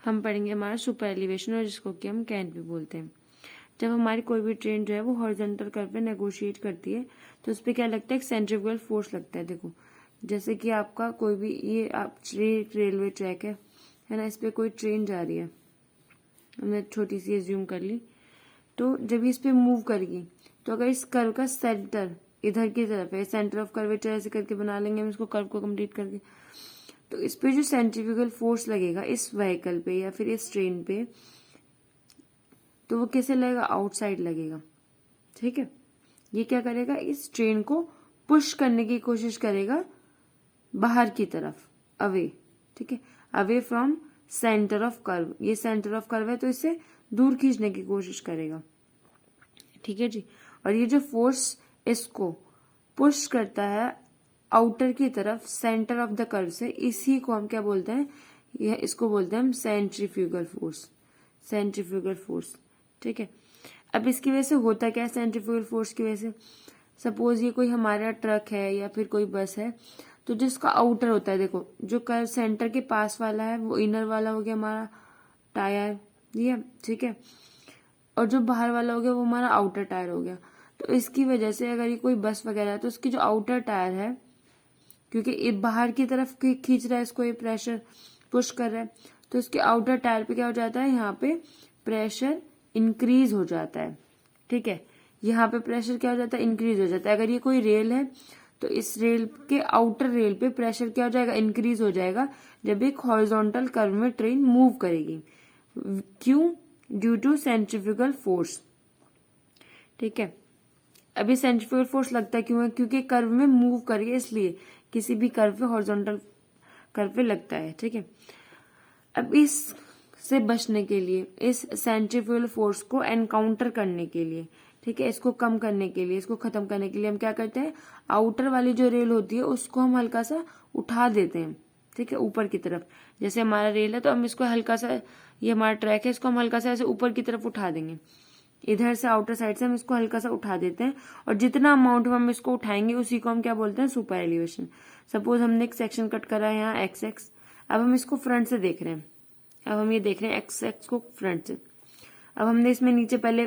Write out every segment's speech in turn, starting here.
हम पढ़ेंगे हमारा सुपर एलिवेशन, और जिसको कि हम कैंट भी बोलते हैं। जब हमारी कोई भी ट्रेन जो है वो हॉरिजॉन्टल कर्व पे नेगोशिएट करती है तो उस पर क्या लगता है, एक सेंट्रीफ्यूगल फोर्स लगता है। देखो जैसे कि आपका कोई भी ये आप रेलवे ट्रैक है ना, इस पे कोई ट्रेन जा रही है, हमने छोटी सी एज्यूम कर ली। तो जब इस पे मूव करेगी तो अगर इस कर्व का सेंटर इधर की तरफ है, सेंटर ऑफ कर्वेचर ऐसे करके बना लेंगे हम इसको, कर्व को कंप्लीट करके, तो इस पे जो सेंट्रीफ्यूगल फोर्स लगेगा इस व्हीकल पे या फिर इस ट्रेन पे, तो वो कैसे लगेगा, आउटसाइड लगेगा। ठीक है, ये क्या करेगा, इस ट्रेन को पुश करने की कोशिश करेगा बाहर की तरफ, अवे। ठीक है, away from centre of curve, ये सेंटर ऑफ कर्व है तो इसे दूर खींचने की कोशिश करेगा। ठीक है जी, और ये जो फोर्स इसको पुश करता है आउटर की तरफ सेंटर ऑफ द कर्व से, इसी को हम क्या बोलते हैं, यह इसको बोलते हैं हम सेंट्रीफ्यूगल फोर्स, सेंट्रीफ्यूगल फोर्स। ठीक है, अब इसकी वजह से होता क्या है, सेंट्रीफ्यूगल फोर्स की वजह से, सपोज ये कोई हमारा ट्रक है या फिर कोई बस है, तो जिसका आउटर होता है, देखो जो कर्व सेंटर के पास वाला है वो इनर वाला हो गया हमारा टायर, ये ठीक है, और जो बाहर वाला हो गया वो हमारा आउटर टायर हो गया। तो इसकी वजह से अगर ये कोई बस वगैरह है तो उसकी जो आउटर टायर है, क्योंकि ये बाहर की तरफ खींच रहा है इसको, ये प्रेशर पुश कर रहा है, तो इसके आउटर टायर पे क्या हो जाता है, यहाँ पे प्रेशर इंक्रीज हो जाता है। ठीक है, यहाँ पे प्रेशर क्या हो जाता है, इंक्रीज हो जाता है। अगर ये कोई रेल है तो इस रेल के आउटर रेल पे प्रेशर क्या हो जाएगा, इंक्रीज हो जाएगा जब एक हॉरिजॉन्टल कर्व में ट्रेन मूव करेगी। क्यों, ड्यू टू सेंट्रीफ्यूगल फोर्स। ठीक है, अभी सेंट्रीफ्यूगल फोर्स लगता क्यों है, क्योंकि कर्व में मूव करिए, इसलिए किसी भी कर्व पे हॉरिजॉन्टल कर्व पे लगता है। ठीक है, अब इस से बचने के लिए, इस सेंट्रीफ्यूगल फोर्स को एनकाउंटर करने के लिए, ठीक है, इसको कम करने के लिए, इसको खत्म करने के लिए हम क्या करते हैं, आउटर वाली जो रेल होती है उसको हम हल्का सा उठा देते हैं। ठीक है, ऊपर की तरफ, जैसे हमारा रेल है तो हम इसको हल्का सा, ये हमारा ट्रैक है, इसको हम हल्का सा ऐसे ऊपर की तरफ उठा देंगे, इधर से आउटर साइड से हम इसको हल्का सा उठा देते हैं, और जितना अमाउंट हम इसको उठाएंगे उसी को हम क्या बोलते हैं, सुपर एलिवेशन। सपोज हमने एक सेक्शन कट करा है यहाँ एक्स एक्स, अब हम इसको फ्रंट से देख रहे हैं, अब हम ये देख रहे हैं एक्स एक्स को फ्रंट से। अब हमने इसमें नीचे पहले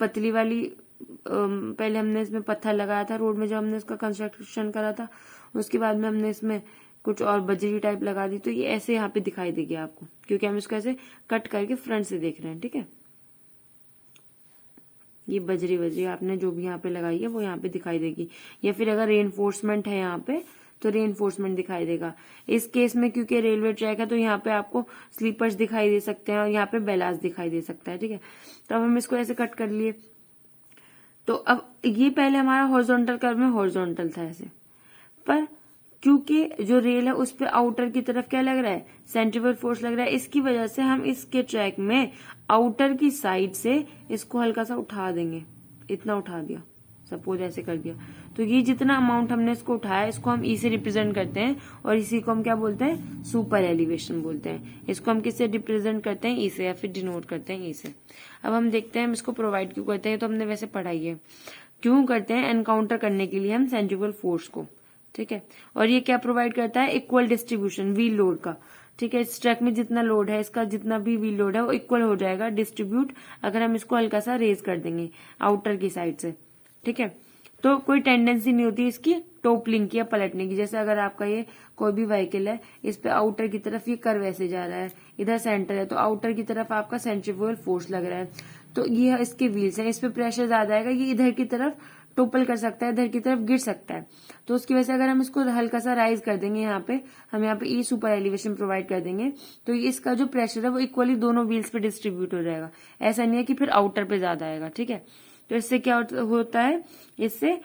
पतली वाली पहले हमने इसमें पत्थर लगाया था रोड में, जब हमने इसका कंस्ट्रक्शन करा था, उसके बाद में हमने इसमें कुछ और बजरी टाइप लगा दी, तो ये ऐसे यहाँ पे दिखाई देगी आपको, क्योंकि हम इसको ऐसे कट करके फ्रंट से देख रहे हैं। ठीक है, ये बजरी बजरी आपने जो भी यहाँ पे लगाई है वो यहाँ पे दिखाई देगी, या फिर अगर रेनफोर्समेंट है यहाँ पे तो रेनफोर्समेंट दिखाई देगा। इस केस में क्योंकि रेलवे ट्रैक है तो यहाँ पे आपको स्लीपर्स दिखाई दे सकते हैं और यहाँ पे बेलास दिखाई दे सकता है। ठीक है, तो अब हम इसको ऐसे कट कर लिए, तो अब ये पहले हमारा हॉरिजॉन्टल कर्व में हॉरिजॉन्टल था ऐसे, पर क्योंकि जो रेल है उस पे आउटर की तरफ क्या लग रहा है, सेंट्रीफ्यूगल फोर्स लग रहा है, इसकी वजह से हम इसके ट्रैक में आउटर की साइड से इसको हल्का सा उठा देंगे, इतना उठा दिया, सपोज ऐसे कर दिया, तो ये जितना अमाउंट हमने इसको उठाया इसको हम ई से रिप्रेजेंट करते हैं, और इसी को हम क्या बोलते हैं, सुपर एलिवेशन बोलते हैं। इसको हम किससे रिप्रेजेंट करते हैं, ई से, या फिर डिनोट करते हैं ई से। अब हम देखते हैं हम इसको प्रोवाइड क्यों करते हैं, तो हमने वैसे पढ़ाई है, क्यों करते हैं, एनकाउंटर करने के लिए हम सेंट्रीफ्यूगल फोर्स को। ठीक है, और ये क्या प्रोवाइड करता है, इक्वल डिस्ट्रीब्यूशन व्हील लोड का। ठीक है, इस ट्रक में जितना लोड है, इसका जितना भी व्हील लोड है वो इक्वल हो जाएगा डिस्ट्रीब्यूट, अगर हम इसको हल्का सा रेज कर देंगे आउटर की साइड से। ठीक है, तो कोई टेंडेंसी नहीं होती इसकी टोपलिंग की या पलटने की। जैसे अगर आपका ये कोई भी व्हीकल है, इस पे आउटर की तरफ ये कर्व ऐसे जा रहा है, इधर सेंटर है, तो आउटर की तरफ आपका सेंट्रीफ्यूगल फोर्स लग रहा है, तो ये इसके व्हील्स हैं, इस पे प्रेशर ज्यादा आएगा, ये इधर की तरफ टोपल कर सकता है, इधर की तरफ गिर सकता है। तो उसकी वजह से अगर हम इसको हल्का सा राइज कर देंगे, यहाँ पे हम यहाँ पे ई सुपर एलिवेशन प्रोवाइड कर देंगे, तो इसका जो प्रेशर है वो इक्वली दोनों व्हील्स पे डिस्ट्रीब्यूट हो जाएगा। ऐसा नहीं है कि फिर आउटर पे ज्यादा आएगा। ठीक है, तो इससे क्या होता है, इससे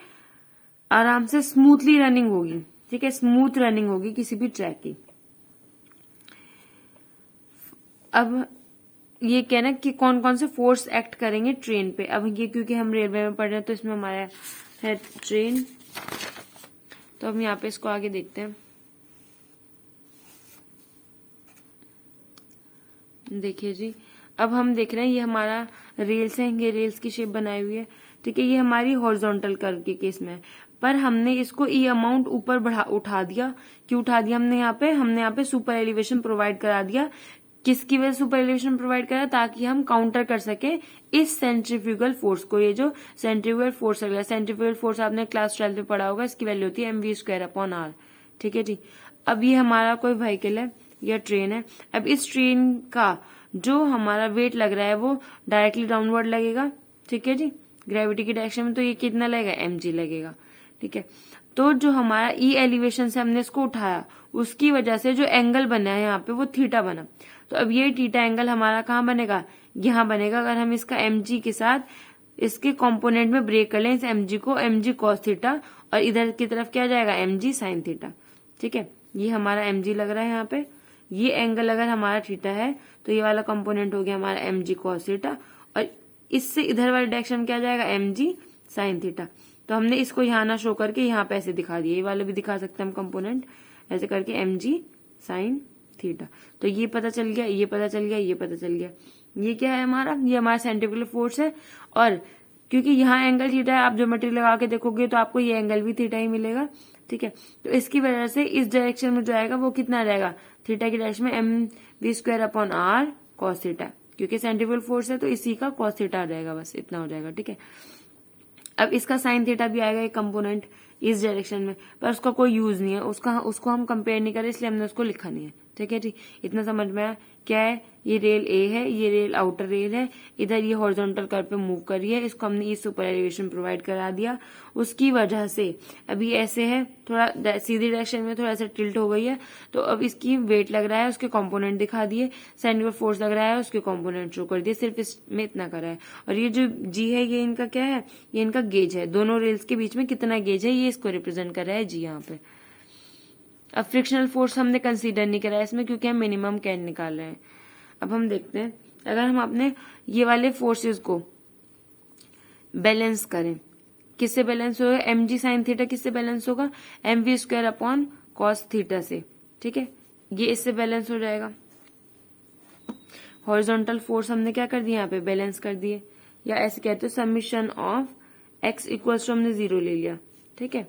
आराम से स्मूथली रनिंग होगी। ठीक है, स्मूथ रनिंग होगी किसी भी ट्रैक की। अब ये कहना कि कौन कौन से फोर्स एक्ट करेंगे ट्रेन पे। अब ये क्योंकि हम रेलवे में पढ़ रहे हैं तो इसमें हमारा है ट्रेन, तो हम यहाँ पे इसको आगे देखते हैं। देखिए जी, अब हम देख रहे हैं ये हमारा रेल्स है, ये रेल्स की शेप बनाई हुई है। ठीक है, ये हमारी हॉरिजॉन्टल कर्व के केस में है, पर हमने इसको ई अमाउंट ऊपर उठा दिया। क्यों उठा दिया हमने यहाँ पे सुपर एलिवेशन प्रोवाइड करा दिया किसकी वजह से सुपर एलिवेशन प्रोवाइड करा, ताकि हम काउंटर कर सके इस सेंट्रीफ्यूगल फोर्स को। ये जो सेंट्रीफ्यूगल फोर्स लग रहा है, सेंट्रीफ्यूगल फोर्स आपने क्लास 12 में पढ़ा होगा, इसकी वैल्यू होती है mv²/r। ठीक है जी। अब ये हमारा कोई व्हीकल है या ट्रेन है। अब इस ट्रेन का जो हमारा वेट लग रहा है वो डायरेक्टली डाउनवर्ड लगेगा। ठीक है जी, ग्रेविटी की डायरेक्शन में, तो ये कितना लगेगा, mg लगेगा। ठीक है, तो जो हमारा ई एलिवेशन से हमने इसको उठाया, उसकी वजह से जो एंगल बना है यहाँ पे वो थीटा बना। तो अब ये थीटा एंगल हमारा कहाँ बनेगा, यहाँ बनेगा। अगर हम इसका mg के साथ इसके कंपोनेंट में ब्रेक कर लें इस mg को, mg cos थीटा, और इधर की तरफ क्या जाएगा, mg sin थीटा। ठीक है, ये हमारा mg लग रहा है यहाँ पे। ये एंगल अगर हमारा थीटा है तो ये वाला कंपोनेंट हो गया हमारा mg cos थीटा, और इससे इधर वाले डायरेक्शन में क्या जाएगा, mg sin थीटा। तो हमने इसको यहाँ ना शो करके यहाँ पे ऐसे दिखा दिया, ये वाले भी दिखा सकते हैं हम कंपोनेंट ऐसे करके, mg sin थीटा। तो ये पता चल गया, ये पता चल गया, ये पता चल गया। ये क्या है हमारा, ये हमारा सेंट्रीफ्यूगल फोर्स है, और क्योंकि यहाँ एंगल थीटा है, आप ज्योमेट्री लगा के देखोगे तो आपको ये एंगल भी थीटा ही मिलेगा। ठीक है, तो इसकी वजह से इस डायरेक्शन में जो आएगा वो कितना रहेगा, थीटा की डायरेक्शन में mv²/r cos थीटा, क्योंकि सेंट्रीफ्यूगल फोर्स है तो इसी का cos थीटा आ जाएगा, बस इतना हो जाएगा। ठीक है, अब इसका साइन थीटा भी आएगा एक कंपोनेंट इस डायरेक्शन में, पर उसका कोई यूज नहीं है, उसको हम कंपेयर नहीं करें, इसलिए हमने उसको लिखा नहीं है। ठीक है जी, इतना समझ में आया। क्या है, ये रेल ए है, ये रेल आउटर रेल है, इधर ये हॉरिजॉन्टल कर्व पे मूव कर रही है, इसको हमने इस सुपर एलिवेशन प्रोवाइड करा दिया। उसकी वजह से अभी ऐसे है, थोड़ा सीधी डायरेक्शन में थोड़ा सा टिल्ट हो गई है, तो अब इसकी वेट लग रहा है, उसके कंपोनेंट दिखा दिए, सेंट्रीफ्यूगल फोर्स लग रहा है, उसके कंपोनेंट शो कर दिए, सिर्फ इसमें इतना करा है। और ये जो जी है, ये इनका क्या है, ये इनका गेज है, दोनों रेल्स के बीच में कितना गेज है, ये इसको रिप्रेजेंट कर रहा है जी यहाँ पे। अब फ्रिक्शनल फोर्स हमने कंसीडर नहीं करा है इसमें, क्योंकि हम मिनिमम कैन निकाल रहे हैं। अब हम देखते हैं, अगर हम अपने ये वाले फोर्सेस को बैलेंस करें, किससे बैलेंस होगा, mg sin थीटा किससे बैलेंस होगा, mv²/cos थीटा से। ठीक है, ये इससे बैलेंस हो जाएगा। हॉरिजॉन्टल फोर्स हमने क्या कर दिया, यहाँ पे बैलेंस कर दिए, या ऐसे कहते हो summation of x equals to हमने 0 ले लिया। ठीक है,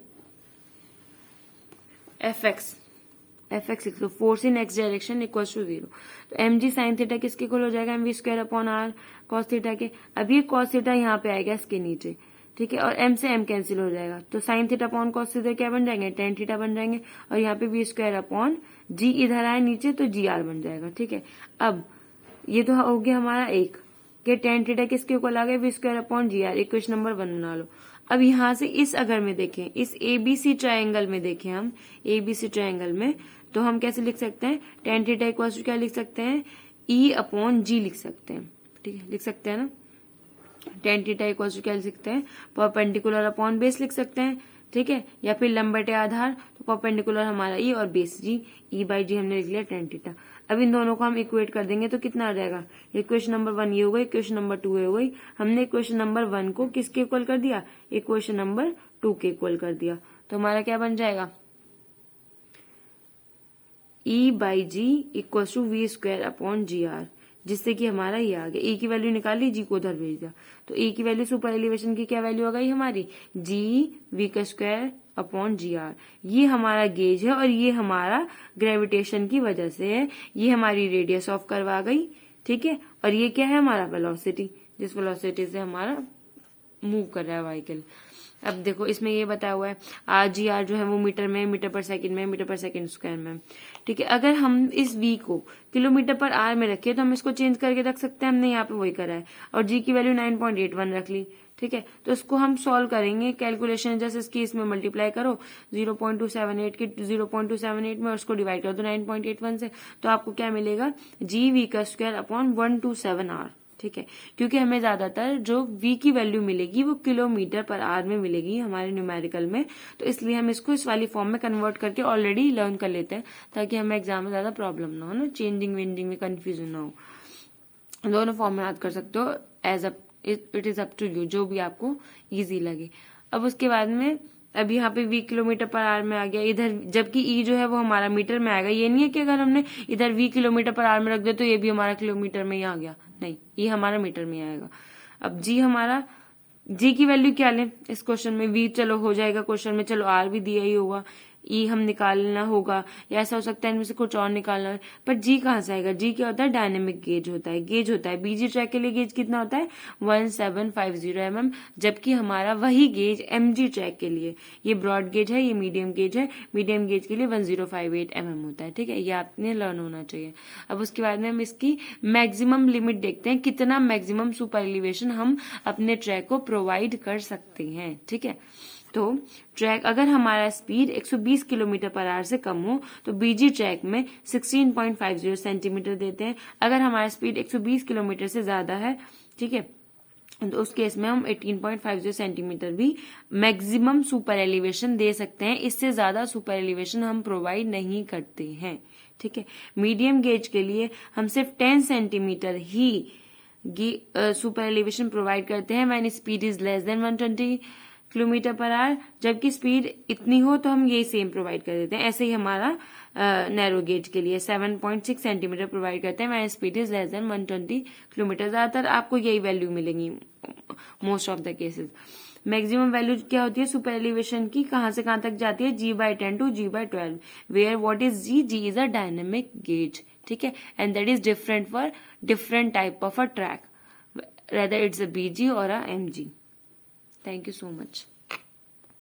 fx लिख लो, force in x direction equals to 0। तो mg sin थीटा किसके इक्वल हो जाएगा, mv²/r cos थीटा के। अब ये cos थीटा यहाँ पे आएगा इसके नीचे। ठीक है, और m से m कैंसिल हो जाएगा, तो sin theta upon cos theta क्या बन जाएंगे, tan थीटा बन जाएंगे, और यहाँ पे v²/g इधर आए नीचे तो gr बन जाएगा। ठीक है, अब ये तो हो गया हमारा एक कि tan थीटा किसके इक्वल आ गया, v²/gr। इक्वेशन नंबर 1 बना लो। अब यहाँ से इस अगर में देखें, इस एबीसी ट्रायंगल में देखें, हम एबीसी ट्रायंगल में, तो हम कैसे लिख सकते हैं, tan थीटा इक्वल टू क्या लिख सकते हैं, E/g लिख सकते हैं। ठीक है, लिख सकते हैं ना, tan थीटा इक्वल टू क्या लिख सकते हैं, परपेंडिकुलर अपॉन बेस लिख सकते हैं। ठीक है, या फिर लंब बटे आधार, तो परपेंडिकुलर हमारा ई और बेस जी, E/g हमने लिख लिया tan थीटा। अब इन दोनों को हम इक्वेट कर देंगे तो कितना आ जाएगा, इक्वेशन नंबर 1 ये हो गई, इक्वेशन नंबर 2 ये हो गई। हमने इक्वेशन नंबर 1 को किसके इक्वल कर दिया, इक्वेशन नंबर 2 के इक्वल कर दिया, तो हमारा क्या बन जाएगा, E/g इक्वल टू v²/gr, जिससे कि हमारा ये आ गया। E की वैल्यू निकाली, G को उधर भेज दिया, तो E की वैल्यू सुपर एलिवेशन की क्या वैल्यू आ गई हमारी, G(v²/gr). ये हमारा गेज है, और ये हमारा ग्रेविटेशन की वजह से है, ये हमारी रेडियस ऑफ कर्व आ गई। ठीक है, और ये क्या है हमारा वेलोसिटी, जिस वेलोसिटी से हमारा मूव कर रहा है व्हीकल। अब देखो इसमें ये बताया हुआ है RGR जो है वो मीटर में, मीटर पर सेकंड में, मीटर पर सेकंड स्क्वायर में। ठीक है, अगर हम इस V को किलोमीटर पर आर में रखें तो हम इसको चेंज करके रख सकते हैं, हमने यहाँ पे वही करा है, और G की वैल्यू 9.81 रख ली। ठीक है, तो इसको हम सॉल्व करेंगे, कैलकुलेशन जैसे इसकी इसमें मल्टीप्लाई करो 0.278 की 0.278 में, उसको डिवाइड कर दो 9.81 से, तो आपको क्या मिलेगा, GV²/127R। ठीक है, क्योंकि हमें ज्यादातर जो V की वैल्यू मिलेगी वो किलोमीटर पर आवर में मिलेगी हमारे न्यूमेरिकल में, तो इसलिए हम इसको इस वाली फॉर्म में कन्वर्ट करके ऑलरेडी लर्न कर लेते हैं, ताकि हमें एग्जाम में ज्यादा प्रॉब्लम ना हो, ना चेंजिंग वेंजिंग में कंफ्यूजन ना हो। दोनों फॉर्म में याद कर सकते हो, as a it is up to you, जो भी आपको इजी लगे। अब उसके बाद में अब यहाँ पे V किलोमीटर पर आवर में आ गया इधर, जबकि E जो है वो हमारा मीटर में आएगा। ये नहीं है कि अगर हमने इधर V किलोमीटर पर आवर में रख दिया तो ये भी हमारा किलोमीटर में ही आ गया, नहीं, ये हमारा मीटर में आएगा। अब G हमारा, G की वैल्यू क्या लें इस क्वेश्चन में, V चलो हो जाएगा क्वेश्चन में, चलो R भी दिया ही होगा, ई हम निकालना होगा, या ऐसा हो सकता है इनमें से कुछ और निकालना है, पर जी कहाँ से आएगा? जी क्या होता है? डायनेमिक गेज होता है। गेज होता है बीजी ट्रैक के लिए गेज कितना होता है? 1750 mm, जबकि हमारा वही गेज एमजी ट्रैक के लिए, ये ब्रॉड गेज है, ये मीडियम गेज है, मीडियम गेज के लिए 1058 mm होता है। ठीक है, ये आपने लर्न होना चाहिए। अब उसके बाद में हम इसकी मैक्सिमम लिमिट देखते हैं, कितना मैक्सिमम सुपर एलिवेशन हम अपने ट्रैक को प्रोवाइड कर सकते हैं। ठीक है, तो ट्रैक अगर हमारा स्पीड 120 किलोमीटर पर आवर से कम हो तो बीजी ट्रैक में 16.50 सेंटीमीटर देते हैं। अगर हमारा स्पीड 120 किलोमीटर से ज्यादा है, ठीक है, तो उस केस में हम 18.50 सेंटीमीटर भी मैक्सिमम सुपर एलिवेशन दे सकते हैं। इससे ज्यादा सुपर एलिवेशन हम प्रोवाइड नहीं करते हैं। ठीक है, मीडियम गेज के लिए हम सिर्फ 10 सेंटीमीटर ही सुपर एलिवेशन प्रोवाइड करते हैं when speed is less than 120 kilometre per hour, जबकि स्पीड इतनी हो तो हम ये सेम प्रोवाइड कर देते हैं। ऐसे ही हमारा नैरो गेज के लिए 7.6 सेंटीमीटर प्रोवाइड करते हैं when speed is less than 120 kilometre. ज्यादातर आपको यही वैल्यू मिलेंगी most of the cases. Maximum value क्या होती है सुपर एलिवेशन की? कहां से कहां तक जाती है? G/10 to G/12, where what is G? G is a dynamic gauge. ठीक है, and that is different for different type of a track, whether it's a BG or a MG. Thank you so much.